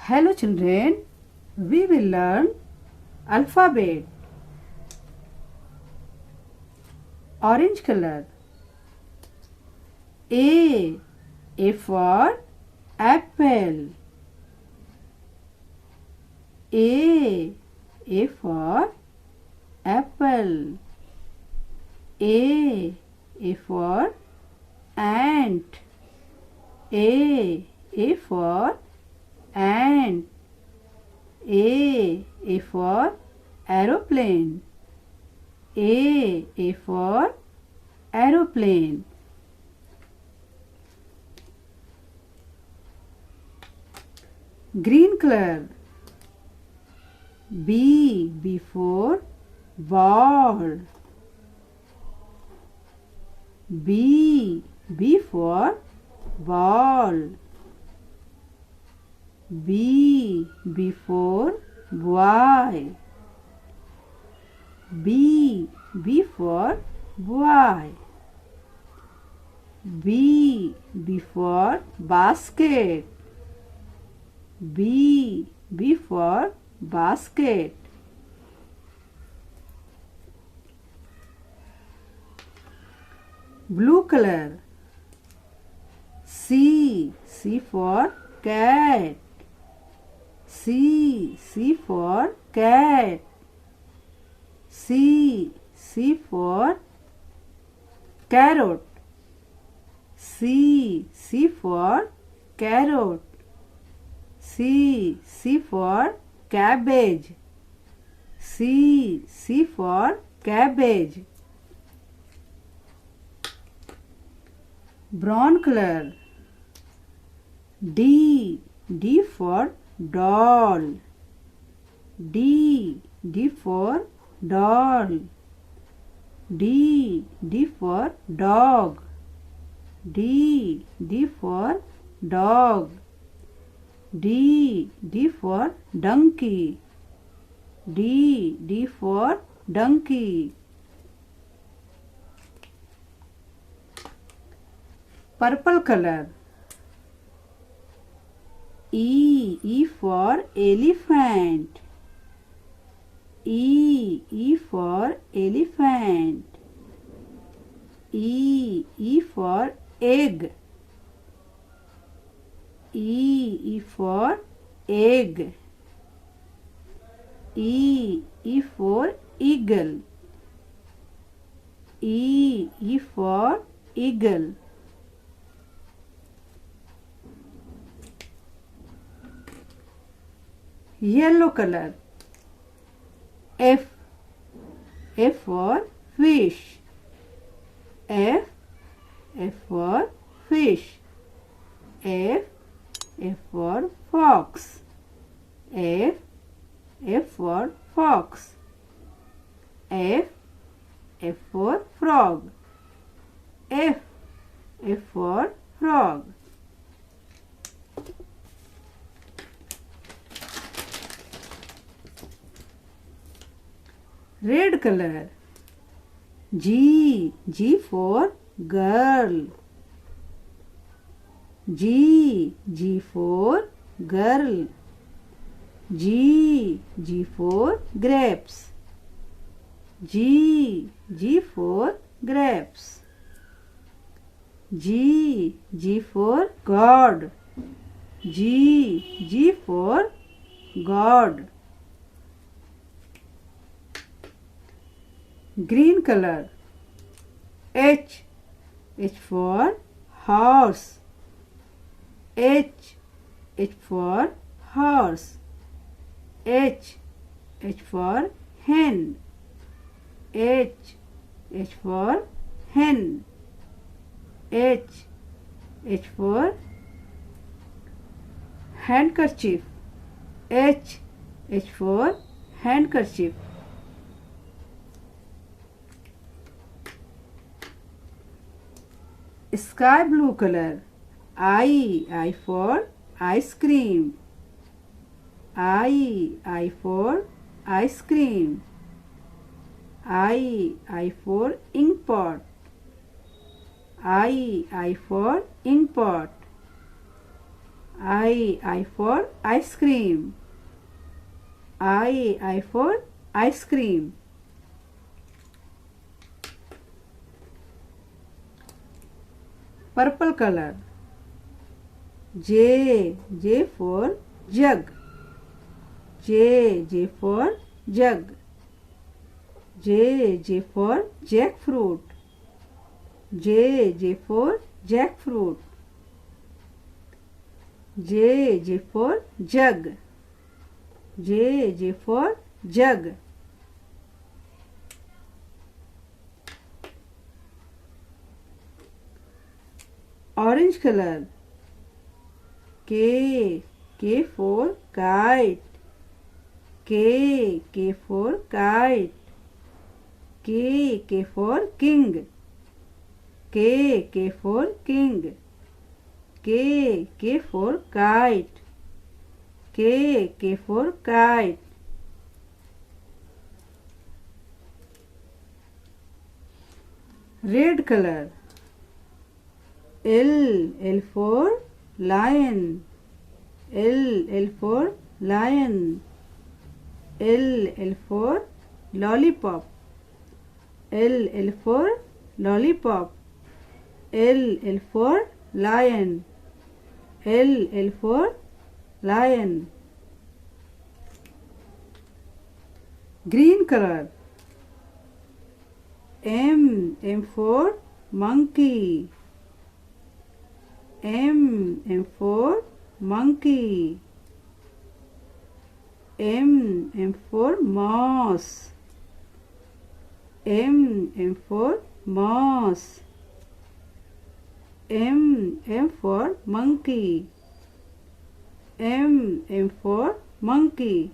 Hello children, we will learn alphabet. Orange color. A for apple. A for apple. A for ant. A for ant. A for aeroplane. A for aeroplane. Green color. B for ball. B for ball. B for boy. B for boy. B for basket. B for basket. Blue color. C for cat. C for cat. C for carrot. C for carrot. C for cabbage. C for cabbage. Brown color. D for doll. D for doll. D for dog. D for dog. D for donkey. D for donkey. Purple color. E for elephant. E for elephant. E for egg. E for egg. E for eagle. E for eagle. Yellow color. F for fish. F for fish. F for fox. F for fox. F for frog. F for frog. Red color. G for girl. G for girl. G for grapes. G for grapes. G for God. G for God. Green color. H for horse. H for horse. H for hen. H for hen. H for handkerchief. H for handkerchief. Sky blue color. I for ice cream. I for ice cream. I for ink pot. I for ink pot. I for ice cream. I for ice cream. Purple color. J for jug. J for jug. J for jackfruit. J for jackfruit. J for jug. J for jug. Orange color. K for kite. K for kite. K for king. K for king. K for kite. K for kite. Red color. L for lion. L for lion. L for lollipop. L for lollipop. L for lion. L for lion. Green color. M for monkey. M for monkey. M for mouse. M for mouse. M for monkey. M for monkey.